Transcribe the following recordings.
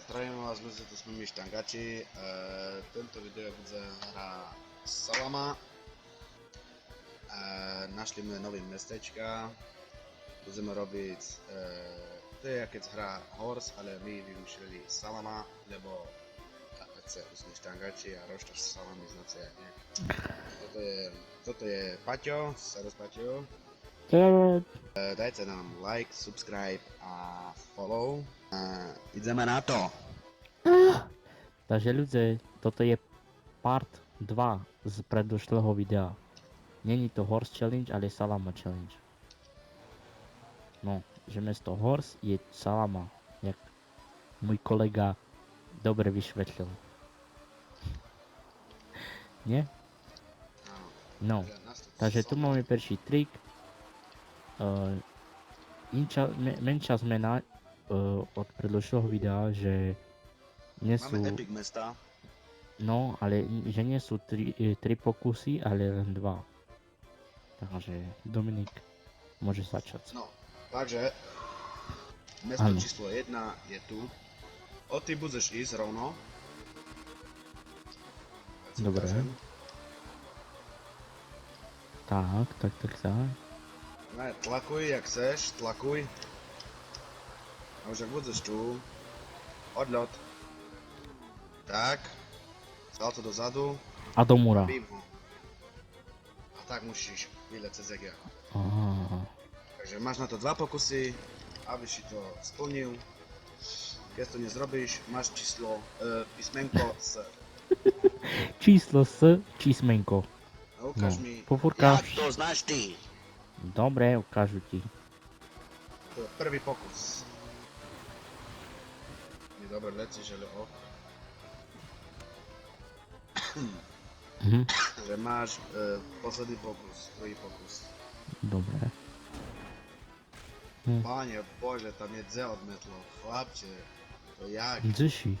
Zdravím vás, ľudia, tu sme my Štangači. Tento video bude hra Salama. Našli sme nový mestečka. Budeme robiť, to je keď hra Horse, ale my vymýšľali Salama, lebo KPC, tu sme Štangači a Rošta Salami znacie, nie? Toto je Paťo, servus Paťo. Dajte nám like, subscribe a follow. Ideme na to. Takže ľudia, toto je part 2 z predošlého videa. Není to Horse Challenge, ale Salama Challenge. No, že mesto Horse je Salama, jak môj kolega dobre vysvetlil. Nie? No, takže tu máme prvý trik. Menšia zmena od predložného videa, že nie sú... Máme epic mesta. No, ale že nie sú tri pokusy, ale len 2. Takže Dominik môže začať. No, takže mesto Áno. číslo 1 je tu. Ty budeš ísť rovno. Dobre. Tak. Ne, tlakuj, jak chceš, tlakuj. A už jak budeš tu, odľot. Tak. Stal to dozadu. A do múra. Bím ho. A tak musíš vyleť cez jak ja. Aha. Takže máš na to 2 pokusy, aby si to splnil. Keď to nezrobíš, máš číslo, písmenko S. Číslo S, čísmenko. A ukáž mi, Pofurkáš. jak to znáš ty. Dobre, ukážu ti. To je prvý pokus. Mi dobre letíš, ale že máš posledný pokus, druhý pokus. Dobre. Páne Bože, tam je dze odmetlo, chlapče, to jak? Dzyši.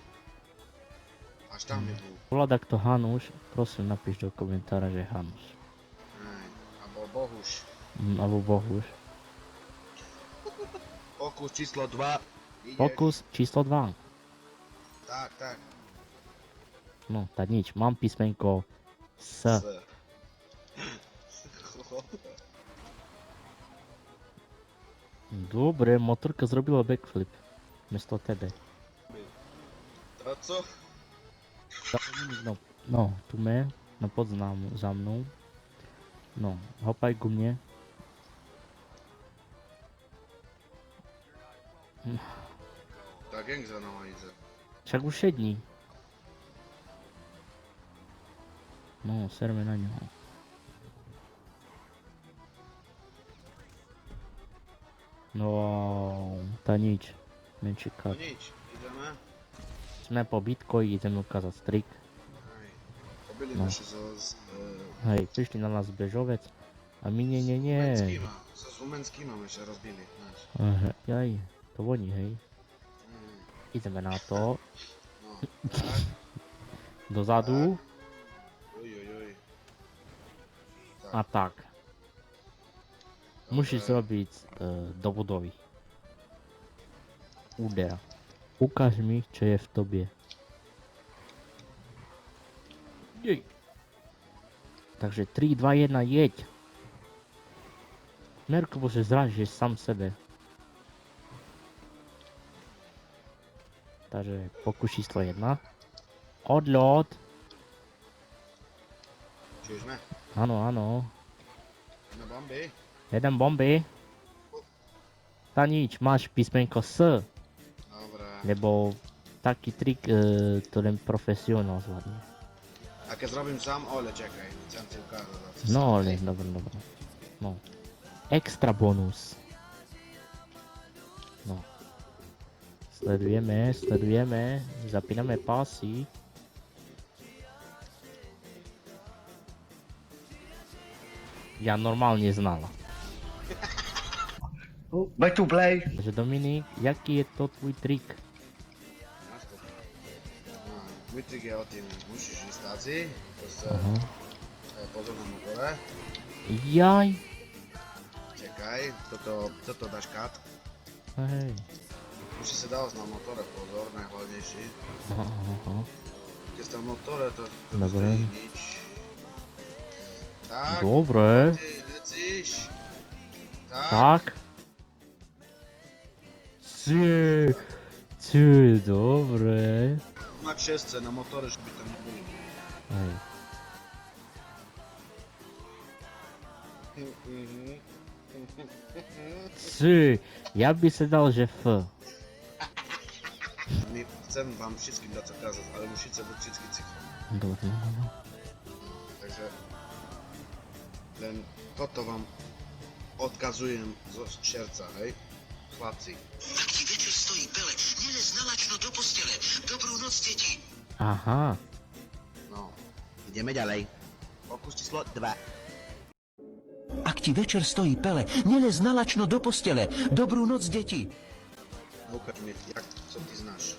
Až tam je bol. Vladak to Hanuš, prosím napíš do komentára, že Hanuš. Abo Bohuš. Alebo Bohuš. Pokus číslo 2. Ideš. Pokus číslo 2. Tak. No, tak nič, mám písmenko S. Dobre, motorka zrobila backflip. Miesto tebe. To co? No, tu me, no pod za mnou. No, hopaj ku mne. Tak jak za mnou ide. Však už sedni. No, serme na ňo. No, tá nič. Len No čekať. nič, ideme. Sme po bitcoji, ideme ukázať trik. Hej. Pobili No. naše Hej, prišli na nás bežovec. A my nie. Umenskýma. So s Umenskýma ešte rozbili, znaš. Aha, jaj, to oni, hej. Mm. Ideme na to. No, tak. Dozadu. Ujojoj. A tak. Musíš Dobre. zrobiť do budovy. Úder. Ukáž mi, čo je v tobie. Jej. Takže 3, 2, 1, jeď. Merko, bo že zražíš sám sebe. Takže pokus číslo 1. Odľot. Čuješ me? Áno. Na bomby? Jeden bomby. Tá nič, máš písmenko S. Dobre. Lebo taký trik to len profesionál zvládne. A keď zrobím sám, ale čakaj, chcem ti ukázať. No ale, dobre. No. Extra bonus. No. Sledujeme. Zapíname pásy. Ja normálne znala. Back to play. Takže Dominik, jaký je to tvoj trik? Môj trik je o tým, musíš ísť stáci, proste pozor na motore, Jaj. čekaj, toto dáš kat, Hej. musíš si dávať na motore pozor, najhlavnejšie Aha. Jest tam motore, to Dobre. zmienić. Tak, Dobre. ty lecisz. Tak. Tak. Ty, dobre. Na krzesce, na motory, żeby tam nie byli. Ej. Ty, ja by se dal, že F. My chcę wam wszystkim dać okazję, ale musicie być wszystkie cyfry. Dobre, no. Także to wam odkazuję z serca, hej? Chłopcy. Taki wieczór stoi Pele. Nie znalać no do postele. Dobrą noc, dzieci. Aha. No. Ideme ďalej. Pokus číslo 2. Ak ti večer stojí Pele, nelez na lačno do postele. Dobrú noc, deti. Ukaż mi, jak, co ty znasz.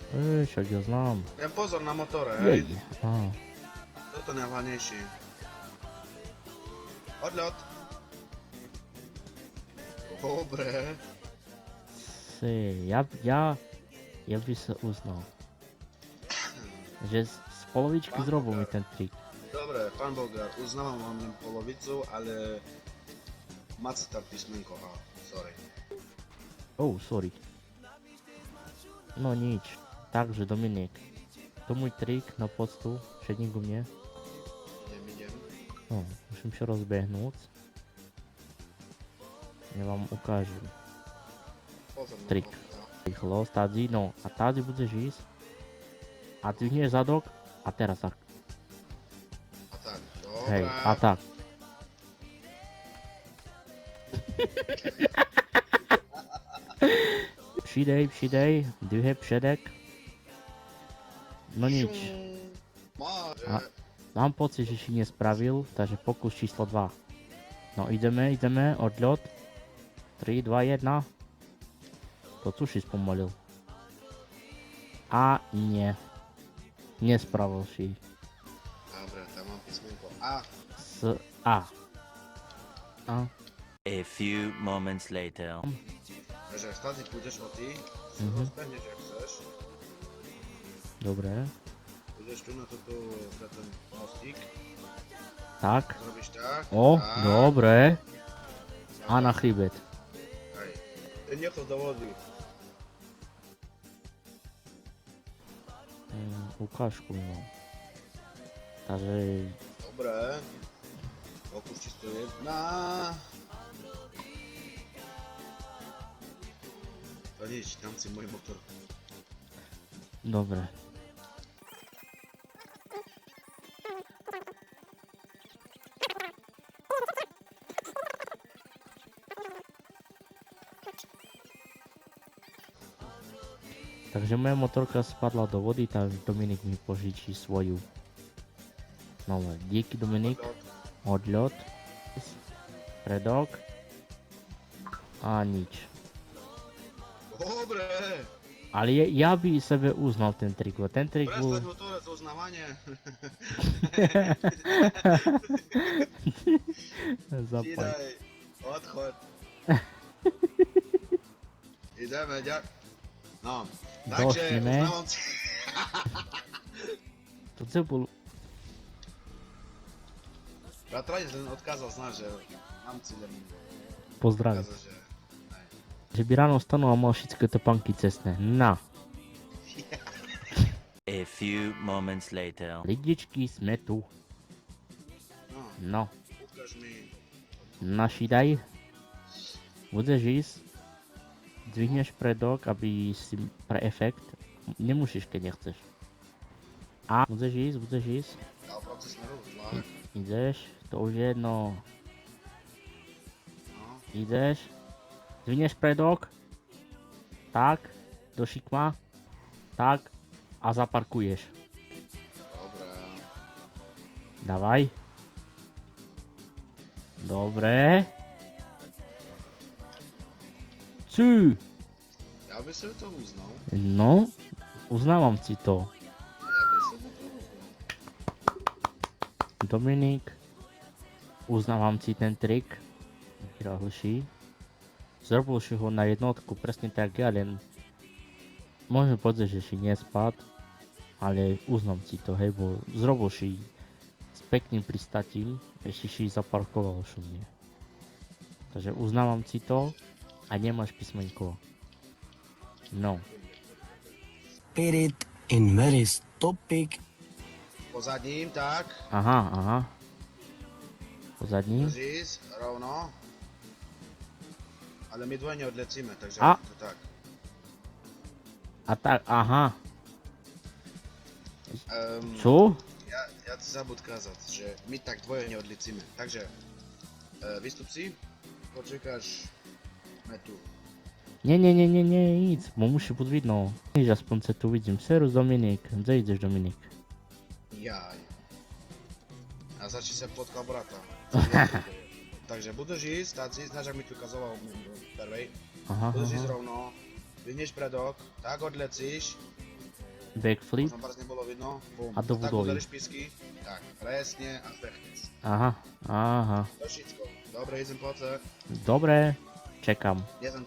Však ja znám. Ten pozor na motorę, hej? Jej. Á. To najważniejsze. Odlot. Dobre. Ty, ja by sa uznal. Že z polovičky zrobil mi ten trik. Dobre, pan Bogar, uznałam wam ją połowicą, ale... Macie tam pismenko, a, sorry. Oh, sorry. No nič. Takže Dominik, to môj trik na poctu, všetník u mne. Idem. No, musím sa rozbehnúť. Ja vám ukážem. Pozor na Trik. motorę. Rýchlo, tady, no a tady budeš ísť. A dvihneš zadok a teraz tak. A tak, Hej, dobra. a tak. Přidej, dvihej předek. No nič. Może. A- Mám pocit, že si nespravil, takže pokus číslo 2. No ideme, odľot. 3, 2, 1. To tu si spomalil. A nie. Nespravil si. Dobra, tam mam pismenko A. S A. A. A few moments later. Że wtedy pójdziesz o ty, Mhm. rozpędziesz jak chcesz. Dobre. Pójdziesz tu na ten mostik. Tak. Zrobisz tak. O, tak. dobre. A na chybet. Hej. Ty nie to do wody. Ukážku mám. Takže Dobre. Opuścić to jedna. To nie idź, tam ci mój motor. dobre. Takže moja motorka spadla do vody, tak Dominik mi požičí svoju. No, díky Dominik. Odľot. Predok. A nič. Dobre. Ale ja by sebe uznal ten trik, bo ten trik bol... Prestać motorę, to uznawanie. Zapaj. Idaj. Odchod. Ideme, No. Takže Došleme. uznałam ci. To co bol... Bratraniec len odkázal znať, že mám ci len Pozdrawiam. odkázal, že... Že by ráno stanul a mal všetky topánky cestné. Na. A few moments later. Lidičky, sme tu. No, No. ukáž mi. Našídaj. Budeš ísť. Dvihneš predok, aby si pre efekt. Nemusíš, keď nechceš. A budeš ísť. Dal proces smeru, zlák. Ideš. To už je jedno. No, Ideš. Dvihneš predok. Tak. Do šikma. Tak. A zaparkuješ. dobré. Dawaj. Dobre. Ty. Ja by som to uznal. No, uznávam si to. Ja by som to uznal. Dominik, uznávam si ten trik. Ďalší. Zrobil si ho na jednotku, presne tak ja, len môžem povedať, že si nespad. ale uznám si to, hej, bo zrobil si s pekným pristatím, ešte si zaparkoval šumne. Takže uznávam si to a nemáš písmenko. No. Spirit in Mary's topic. Po zadním, tak. Aha. Po zadní. Držíš, rovno. Ale my dvojne odlecíme, takže A. to tak. A tak, aha. Co? Čo? Ja ti zabud kázať, že my tak dvoje neodlicíme. Takže vystup si, počekáš metu. Nie, nic, bo musi być widno. Idź, aspoň se tu widzim. Serus Dominik, gdzie idziesz Dominik? Jaj. A začni sa potkal brata. Takže budeš ísť, stáci, znaš, jak mi tu kazoval v prvej. Aha, Budeš ísť aha. rovno, vynieš predok, tak odlecíš, Backflip. možno bardzo nebolo vidno, bum. A do tak budovy. udališ písky, tak, presne a zdechneš. Aha. To je všetko. Dobre, idem po ce. Dobre, čekam. Neznám,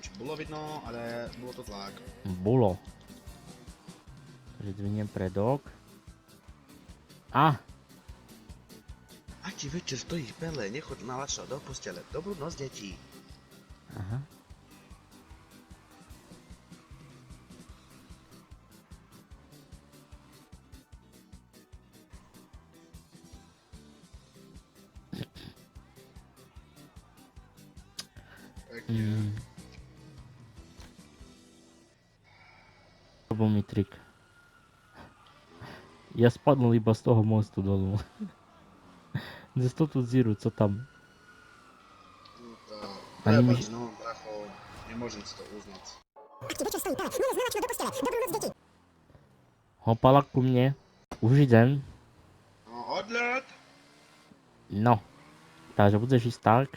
či bolo vidno, ale bolo to tlak. Bolo. Takže dvihnem predok. A, Ak ti večer stojí v pele, nechoď nalačno do postele. Dobrú noc, deti. aha. Pekne. To bol mi trik. Ja spadnul iba z toho mostu dolu. Ze 100 tu zíru, co tam? No to... Ani mi- Prepač, no, bracho, nemôžem si to uznať. Hopala ku mne. Už idem. No, odlet! No. Takže budeš ísť tak.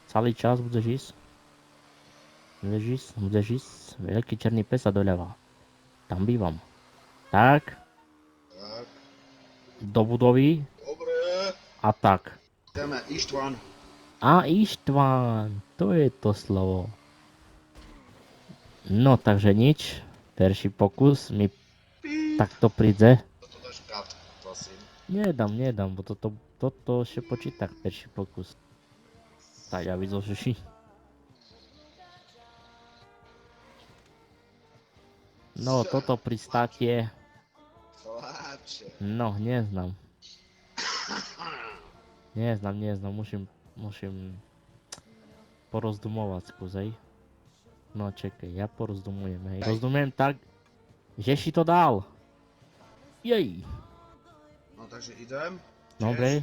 Celý čas budeš ísť. Budeš ísť. Veľký černý pes a doľava. Tam bývam. Tak. Tak, Do budovy. dobre. A tak. Ideme, Ištvan. A Ištván. To je to slovo. No, takže nič. Perší pokus mi takto príde. Toto dáš kat, prosím. Nedám, bo toto się počíta perší pokus. Tak ja widzę, że si. No, toto pristátie, Chlapče. no, neznám. Neznám, musím porozdumovať skúsej. No čekaj, ja porozdumujem, hej. Rozdumujem tak, že si to dal. Jej. No takže idem. Dobre.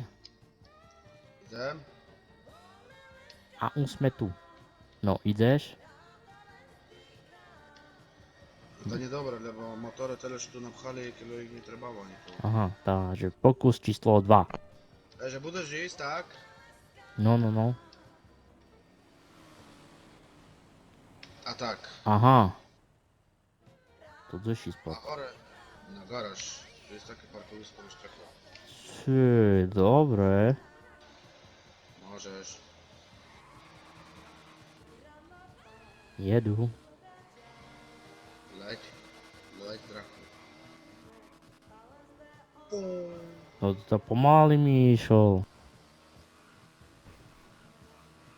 Idem. A už sme tu. No, ideš. To niedobre, lebo motory tyle się tu napchali, kiedy ich nie trebało nikogo. Aha, takže pokus číslo 2. Takže budeš ísť, tak? No. A tak. Aha. To dusi A spod. hore na garaż. Tu jest takie parkowisko wyszczekłe. Dobre. Możesz. Jedu. Leć drachu. No to pomaly mi išiel.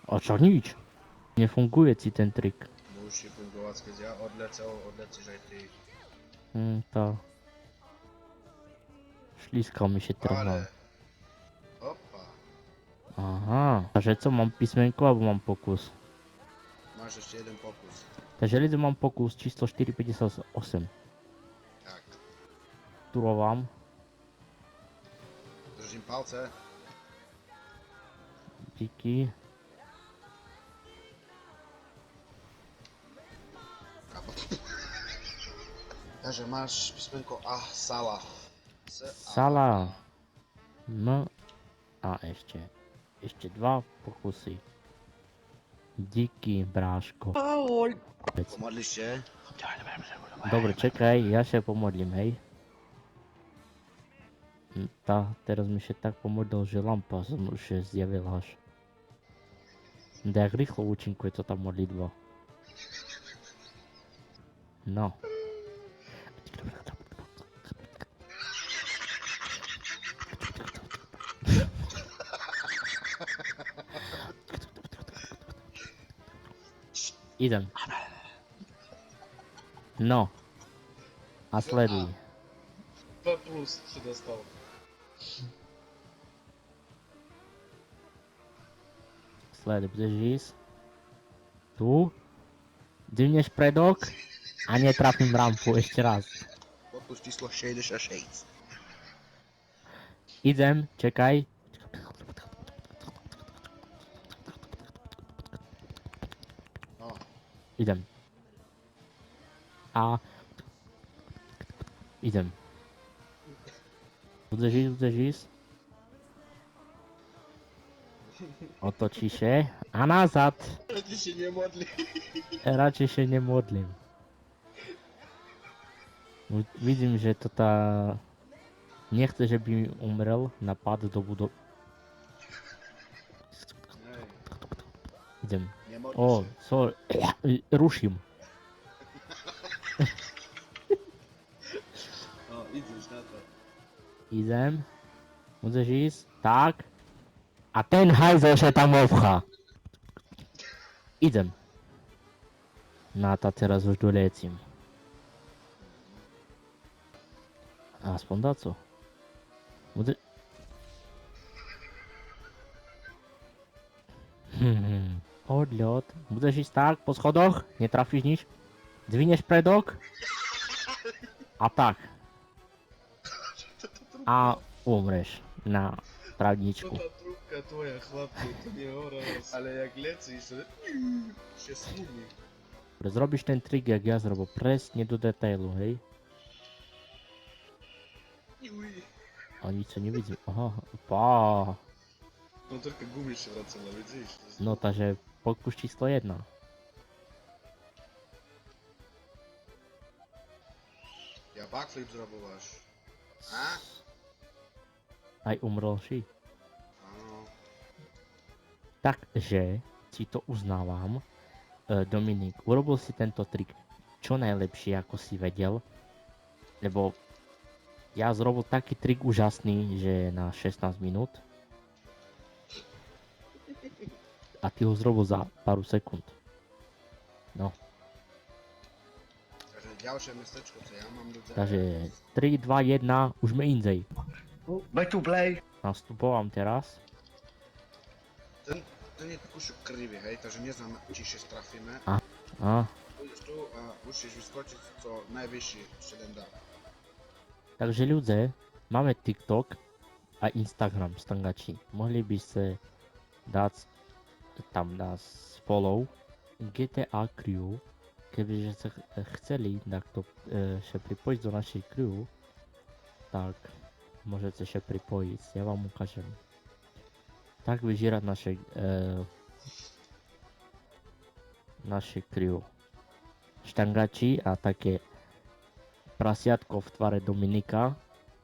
A čo nič? Nefunguje ci ten trik. Musi fungować, kiedy ja odlecę, że ty. Tá. Šlískal mi się trvá. Ale. Opa. Aha. Takže co, mám písmenko alebo mám pokus? Masz jeszcze jeden pokus. Takže lidé mám pokus číslo 458. Tak. Turovám. Držím palce. Díky. Takže máš písmenko A, Sala. Sala. No. A ešte dva pokusy. Díky, bráško. Pomodliš się? Dobre, čekaj, ja sa pomodlím, hej. Teraz mi się tak pomodlil, že lampa sa mu už zjavila až. Jak rýchlo účinkuje to tá modlitba. No. Idem. No. A sleduj. 2+ się dostał. Sleduj, držíš. Tu. Dvneš predok. A netrafím rampu, ešte raz. Pokus číslo 66. Idem, čekaj. No, Idem. A... Idem. Udržíš. Otočí się. A nazad. ty się nie modli. Raczej się nie modlím. Vidím, že to tá... Nechce, že by mi umrel, napadł do budov... Ej, Idem. nie modli O, się. sorry. Ruším. O, idziesz na to. Idem. Udržíš. Tak. A ten hajzel się tam ovcha. Idem. No to teraz už dolecím. Aspoň dá co. Odľot. Budeš ísť tak po schodoch, netrafíš nič. Dvinieš predok. A tak. A umreš na To travničku. ta trubka twoja, chłopie, to nie oraz. Ale jak lecisz, to się smutni. Zrobisz ten trik jak ja zrobię, presne do detailu, hej. Uj. A nic nie widzę. Aha, pa. No tylko gumy się wracała, widzisz? No takže pokus číslo 1. Ja backflip zrobiłaś. A? Aj umrel si. Áno. Takže si to uznávam. Dominik, urobil si tento trik čo najlepšie, ako si vedel. Lebo ja zrobil taký trik úžasný, že na 16 minút. A ty ho zrobil za pár sekúnd. No, Takže ďalšie mestečko, co ja mám do takže 3, 2, 1, už sme indzej. Back to play. Nastupovám teraz. Ten je trošku krivý, hej, takže neznám, či się strafíme. A, Budeš tu a musíš vyskočiť co najvyšší, čo den dá. takže ľudé, máme TikTok a Instagram Stangači. Mohli by ste dať tam nás follow GTA Crew, kebyže ste chceli takto się pripojiť do našej crew, tak môžete się pripojiť, ja vám ukážem. Tak vyzerá naše crew. Štangači a také prasiatko v tvare Dominika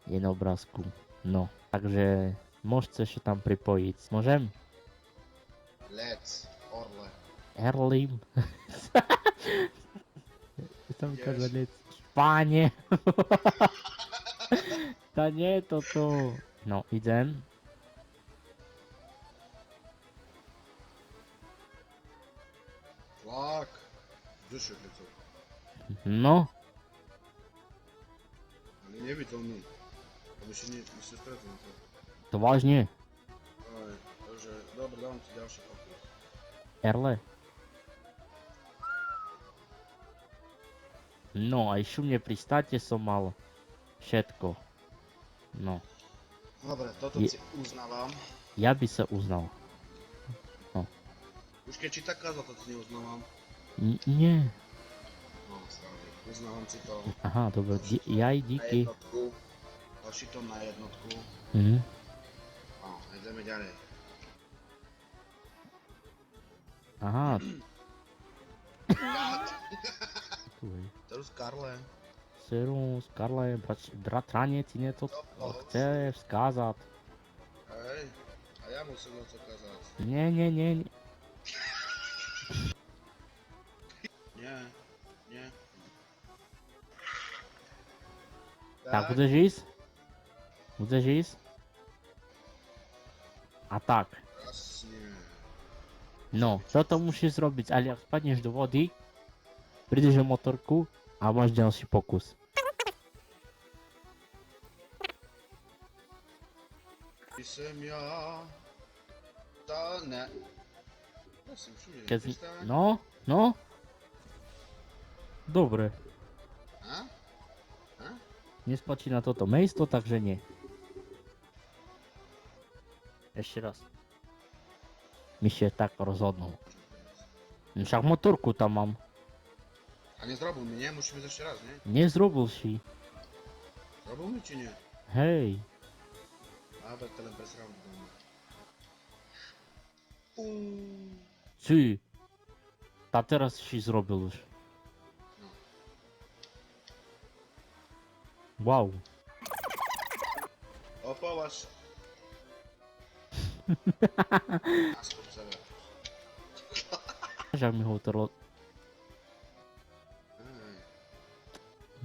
je na obrázku. No, takže môžete sa tam pripojiť. Môžem? Let's, orle. Erlim. Tam Yes. kazalec. Páne. To nie je toto. No, idem. Flak. Duszy lecą. No, Ale nie widzą mnie. To by się nie stracą na to. to vážne. Oj, dobrze, dobra, dam ci dalszy pokój. Erle. No, aj šumne pri státe som mal všetko. No, Dobra, to Je- ci uznawam. ja by sa uznal. Już kiedy ci tak kazał, to ci nie uznawam. Nie. No, stary, uznawam ci to Aha, dobre, jaj, na díky. jednotku. Osi to na jednotku. Mhm. O, idziemy dalej. Aha. Tu je. To już Karle. Serus, Karle, bratranec, niečo chceš skázať? Ej, a ja muszę no co kazać. Nie. Nie, nie. Tak, budeš ísť? Budeš ísť? A tak. Jasnie. No, toto musíš zrobiť, ale ak spadneš do vody, prídeš o motorku a máš ďalší pokus. Jsem já. To ne. Prosím, všude, Keď... nepřestaň. No, no. Dobre. A? A? Nespačí na toto miesto, takže nie. Ešte raz. Myšie tak rozhodnul. Však motorku tam mám. A nezrobil mi, nie? Musíme to ešte raz, nie? Nezrobil si. Zrobil mi, či nie? Hej. A tak to len pre srandu doma. Ty. Tá teraz si zrobil už. Wow. Opovaž. Aspoň sever. Že mi ho to Hej.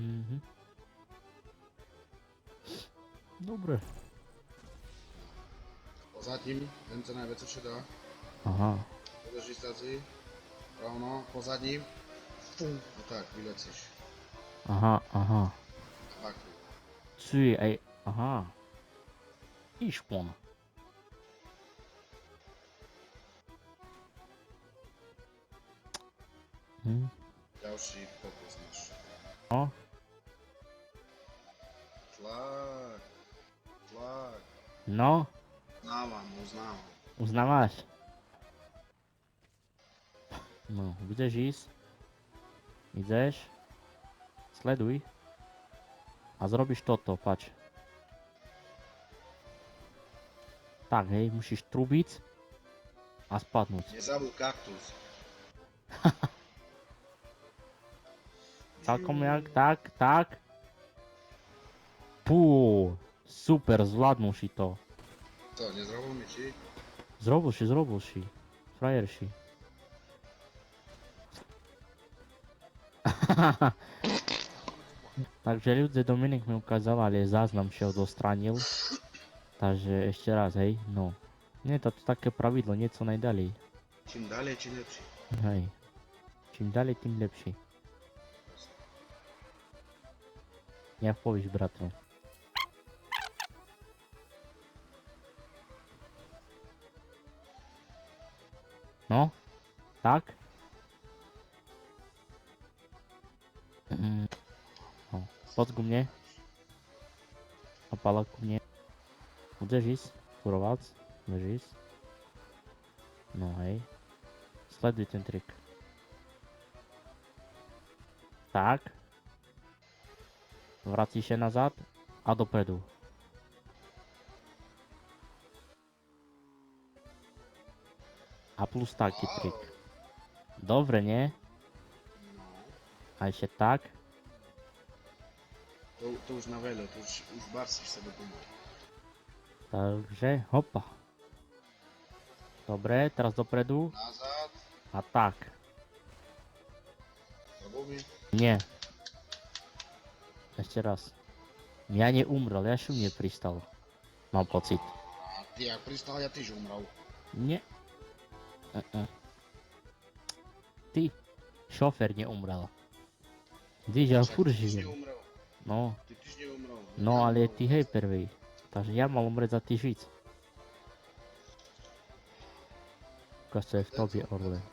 Mhm. Dobre. Pozadím, jen co najviac čo dá. Aha. Podrží staci. Rovno, pozadím. Fum. No tak, vylecíš. Aha, aha. A pak. Ty, aj... Aha. Išpon. Hm. Ďalší pokus máš. No. Tlak. Tlak. No. Uznávam, uznávam. Uznávaš? No, budeš ísť. Ideš. Sleduj. A zrobíš toto, pač. Tak, hej, musíš trubiť. A spadnúť. Nezabud kaktus. Celkom jak, tak. Pú, super, zvládnu si to. To, nezrobil mi, či? Zrobil si. Frajerši. Takže ľudia, Dominik mi ukázal, ale záznam si ho dostranil. Takže ešte raz, hej, no. Nie je to také pravidlo, nieco najdalej. Čím ďalej, čím lepší. Hej. Čím ďalej, tým lepší. Jak povíš, bratru? No? Tak? No. Poď ku mne. A pala ku mne. Budeš ísť? Furovac? Budeš ísť? No hej. Sleduj ten trik. Tak. Vracíš sa nazad a dopredu. A plus taký trik. Dobre, nie? No. A ešte tak. To už na veľa, to už barsíš sebe pomaly. Takže, hopa. Dobre, teraz dopredu. Nazad. A tak. Zrobil mi. Nie. Ešte raz. Ja neumrel, ja šum nepristal. Mám pocit. A ty jak pristal, ja tyž umral. Nie. Ty, šofer neumrel. Ty, ja Však furt ty tyž žijem. neumrel. No, Ty tyž neumrel. no ale ty hej prvý. Takže ja mal umrieť za ty žiť. Ukáž, čo je v tobie, orle.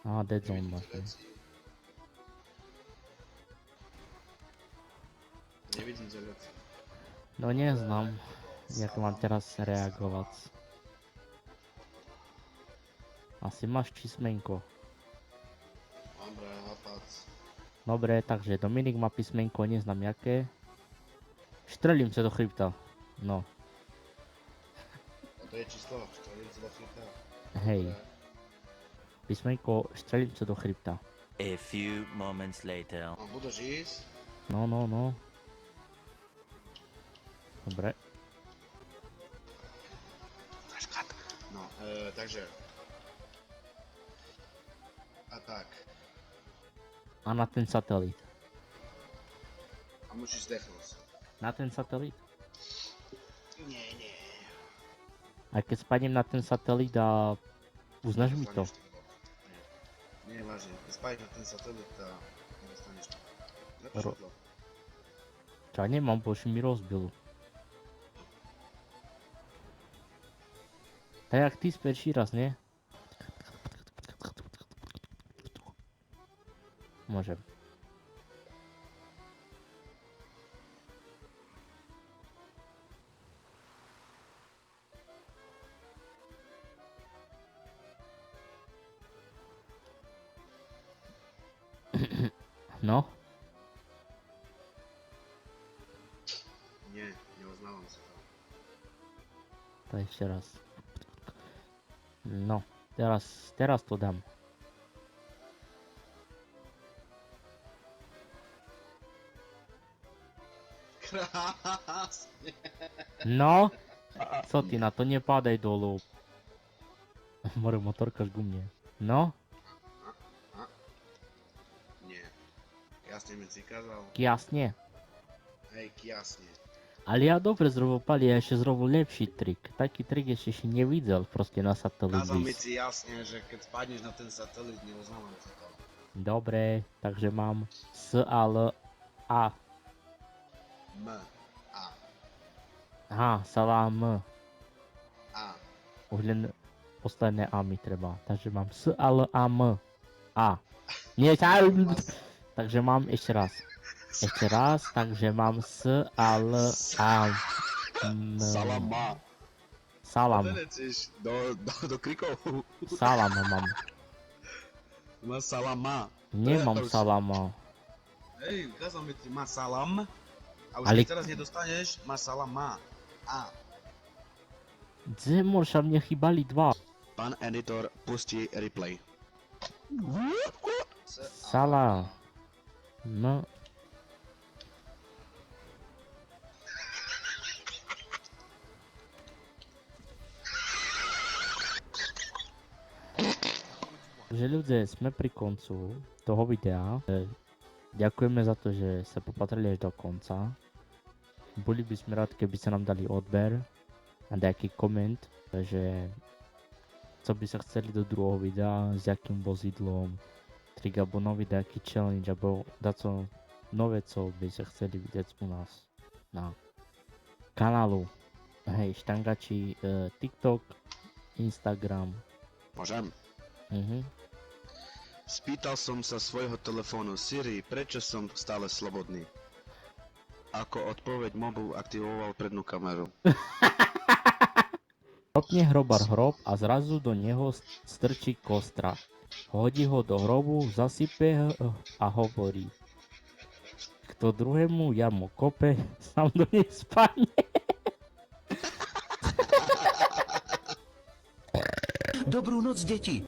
Á, dead zone máš. Ne? Nevidím za vec. No neznám, jak mám teraz reagovať. Asi máš písmenko. Dobre, hapac. Dobre, takže Dominik má písmenko, neznám jaké. Štrelím sa do chrbta. No, A to je číslo, strelím sa do chvíľka. hej. Písmenko, štrelím sa do chrbta. A few moments later. No, budeš ísť? No. Dobre. No, takže. A tak. A na ten satelit. A musíš zdechnúť. Na ten satelit? Nie. A keď spadnem na ten satelit a Uznasz mi to. Dostaniesz tego. Nie. Nieważne. Spaj na ten satelit, a nie dostaniesz to. Lepsze Ro- to. Čo ja nemám, bo už mi rozbil. Tak jak ty sperší raz, nie? Môžem. No, Nie, nie uznałem się to. to ešte raz. No, teraz to dám. Krásně. No, co ty na to nepádaj dolu. More motorkaš ku mne. No, Nie. Jasně mi přikázal. jasne. Hej, jasně. Ale ja dobre zrobil, Pali, ja ešte zrobil lepší trik. Taký trik ešte si nevidel proste na satelit Kázal mi výsť. si jasně, že keď spadneš na ten satelit, neuznávám si to. Dobre, takže mám S, A, L, A. M. A. Aha, salám. A. Už len posledné A mi treba. Takže mám S, A, L, A, M. A. Nie, takže mám ešte raz. Ešte raz, takže mám S, A, L, A, M. Salama. Salam. Nenecíš do krikov. Salam mám. Má salama. Nemám To je- salama. Hej, kázal mi ti má salam. A už Ale- keď teraz nedostaneš, má salama. A. Zemorša, mne chýbali dva. Pan editor pustí replay. Salam. No. Takže ľudia, sme pri koncu toho videa. Ďakujeme za to, že sa popatrili až do konca. Boli by sme rád, keby sa nám dali odber a nejaký koment, že co by sa chceli do druhého videa, s jakým vozidlom, trik alebo nový nejaký challenge, alebo daco nové, co by sa chceli vidieť u nás na kanálu. Hej, štangači, TikTok, Instagram. Môžem? Spýtal som sa svojho telefónu Siri, prečo som stále slobodný. Ako odpoveď mobil aktivoval prednú kameru. Kopne hrobar hrob a zrazu do neho strčí kostra. Hodí ho do hrobu, zasype a hovorí. Kto druhému jamu kope, sám do nej spadne. Dobrú noc, deti.